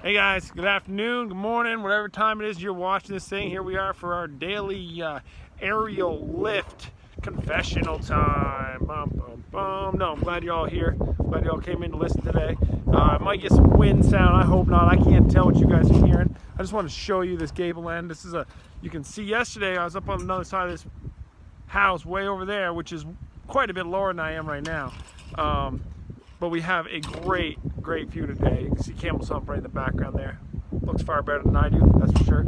Hey guys, good afternoon, good morning, whatever time it is you're watching this thing. Here we are for our daily aerial lift confessional time. Bum, bum, bum. No, I'm glad you're all here. Glad you all came in to listen today. I might get some wind sound. I hope not. I can't tell what you guys are hearing. I just want to show you this gable end. This is you can see yesterday I was up on another side of this house way over there, which is quite a bit lower than I am right now. But we have a great view today. You can see Camel's Hump right in the background there. Looks far better than I do, that's for sure.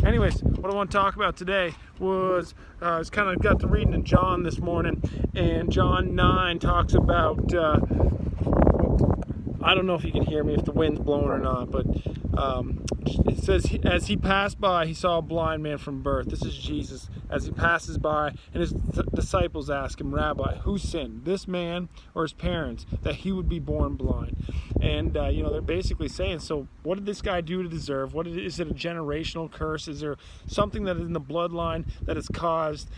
Anyways, what I want to talk about today was, I was kind of got to reading in John this morning, and John 9 talks about, I don't know if you can hear me, if the wind's blowing or not, but it says, as he passed by, he saw a blind man from birth. This is Jesus. As he passes by, and his disciples ask him, Rabbi, who sinned, this man or his parents, that he would be born blind? And, they're basically saying, so what did this guy do to deserve? Is it a generational curse? Is there something that is in the bloodline that has caused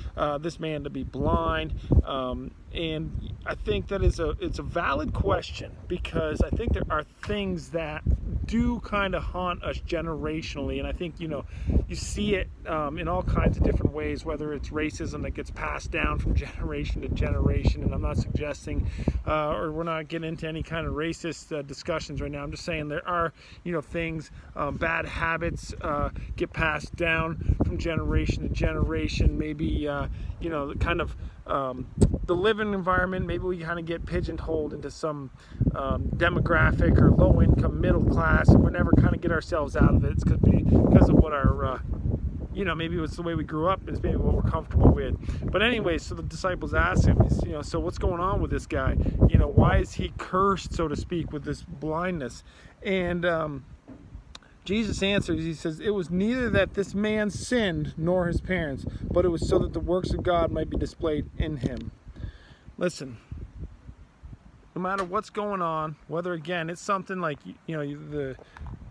this man to be blind? And I think that it's a valid question, because I think there are things that do kind of haunt us generationally, and I think you see it in all kinds of different ways, whether it's racism that gets passed down from generation to generation. And I'm not suggesting or we're not getting into any kind of racist discussions right now. I'm just saying there are things, bad habits get passed down from generation to generation. Maybe the living environment, maybe we kind of get pigeonholed into some demographic or low income, middle class, and we never kind of get ourselves out of it. It's because of what our maybe it's the way we grew up, it's maybe what we're comfortable with. But anyway, so the disciples asked him, so what's going on with this guy? Why is he cursed, so to speak, with this blindness? And Jesus answers, he says, it was neither that this man sinned nor his parents, but it was so that the works of God might be displayed in him. Listen, no matter what's going on, whether, again, it's something like, the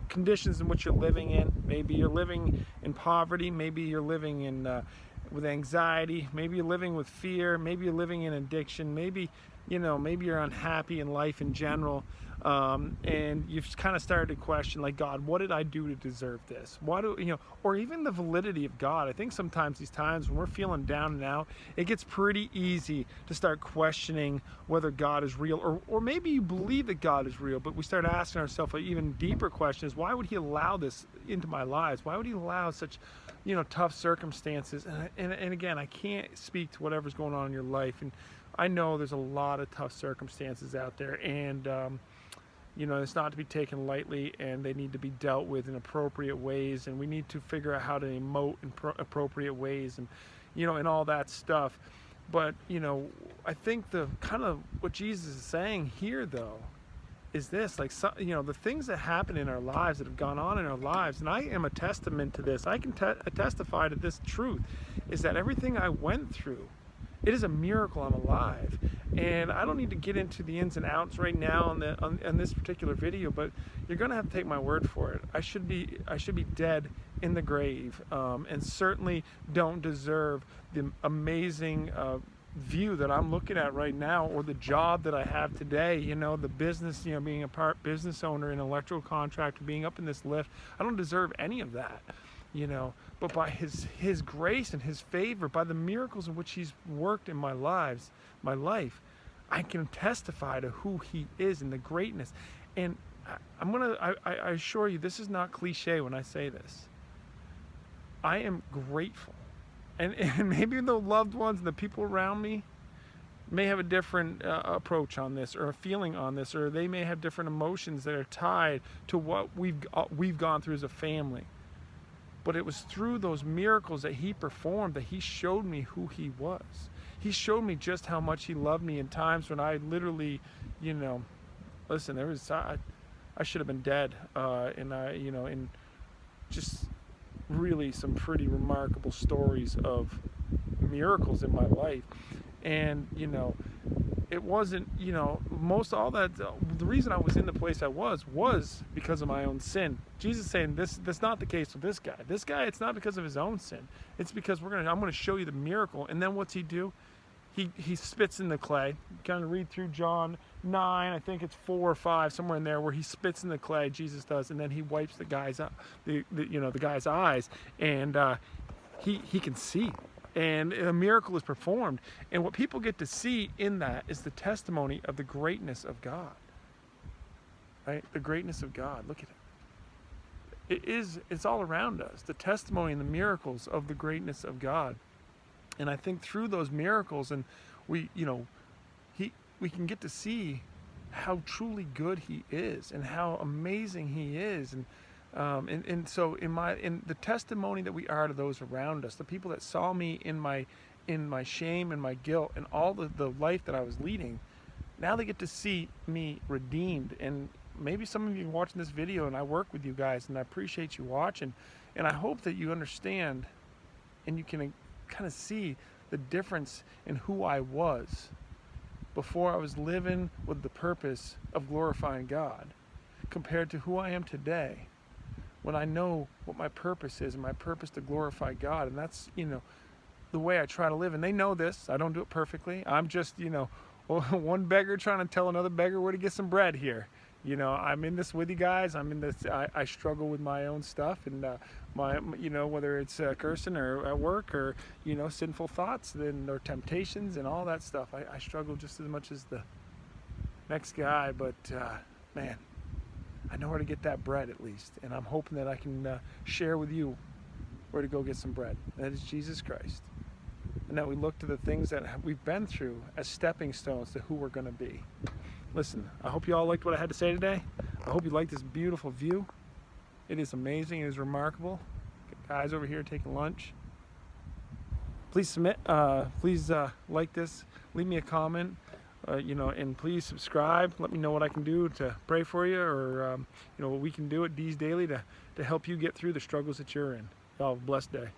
conditions in which you're living in, maybe you're living in poverty, maybe you're living in with anxiety, maybe you're living with fear, maybe you're living in addiction, maybe you're unhappy in life in general, and you've kind of started to question, like, God, what did I do to deserve this? Or even the validity of God. I think sometimes these times when we're feeling down and out, it gets pretty easy to start questioning whether God is real, or maybe you believe that God is real, but we start asking ourselves an even deeper question: is why would he allow this into my lives? Why would he allow such tough circumstances? And again, I can't speak to whatever's going on in your life, and I know there's a lot of tough circumstances out there, and it's not to be taken lightly, and they need to be dealt with in appropriate ways, and we need to figure out how to emote in appropriate ways, and and all that stuff. But I think the kind of what Jesus is saying here, though, is this, like, the things that happen in our lives, that have gone on in our lives, and I am a testament to this. I can testify to this truth, is that everything I went through, it is a miracle I'm alive. And I don't need to get into the ins and outs right now on this particular video, but you're going to have to take my word for it. I should be dead in the grave, and certainly don't deserve the amazing view that I'm looking at right now, or the job that I have today, the business, being a business owner, an electrical contractor, being up in this lift. I don't deserve any of that. But by his grace and his favor, by the miracles in which he's worked in my life, I can testify to who he is and the greatness. And I assure you, this is not cliche when I say this. I am grateful. And maybe the loved ones and the people around me may have a different approach on this, or a feeling on this, or they may have different emotions that are tied to what we've gone through as a family. But it was through those miracles that he performed that he showed me who he was. He showed me just how much he loved me in times when I literally, listen, I should have been dead, and in just really some pretty remarkable stories of miracles in my life. And it wasn't, most all that, the reason I was in the place I was because of my own sin. Jesus saying that's not the case with this guy. This guy, it's not because of his own sin. It's because I'm going to show you the miracle. And then what's he do? He spits in the clay. Kind of read through John 9, I think it's 4 or 5, somewhere in there, where he spits in the clay, Jesus does, and then he wipes the guy's the guy's eyes, and he can see, and a miracle is performed. And what people get to see in that is the testimony of the greatness of God. Right? The greatness of God. Look at it. It's all around us. The testimony and the miracles of the greatness of God. And I think through those miracles, and we can get to see how truly good he is and how amazing he is. And so in the testimony that we are to those around us, the people that saw me in my shame and my guilt and all the life that I was leading, now they get to see me redeemed. And maybe some of you are watching this video, and I work with you guys, and I appreciate you watching, and I hope that you understand and you can kind of see the difference in who I was before I was living with the purpose of glorifying God, compared to who I am today, when I know what my purpose is, and my purpose to glorify God. And that's, the way I try to live. And they know this. I don't do it perfectly. I'm just, one beggar trying to tell another beggar where to get some bread here. I'm in this with you guys. I'm in this. I struggle with my own stuff, and whether it's cursing or at work, or sinful thoughts, or temptations and all that stuff. I struggle just as much as the next guy. But man, I know where to get that bread at least, and I'm hoping that I can share with you where to go get some bread. That is Jesus Christ, and that we look to the things that we've been through as stepping stones to who we're going to be. Listen, I hope you all liked what I had to say today. I hope you liked this beautiful view. It is amazing. It is remarkable. Guys over here taking lunch. Please submit. Please like this. Leave me a comment. And please subscribe. Let me know what I can do to pray for you, or what we can do at D's Daily to help you get through the struggles that you're in. Y'all have a blessed day.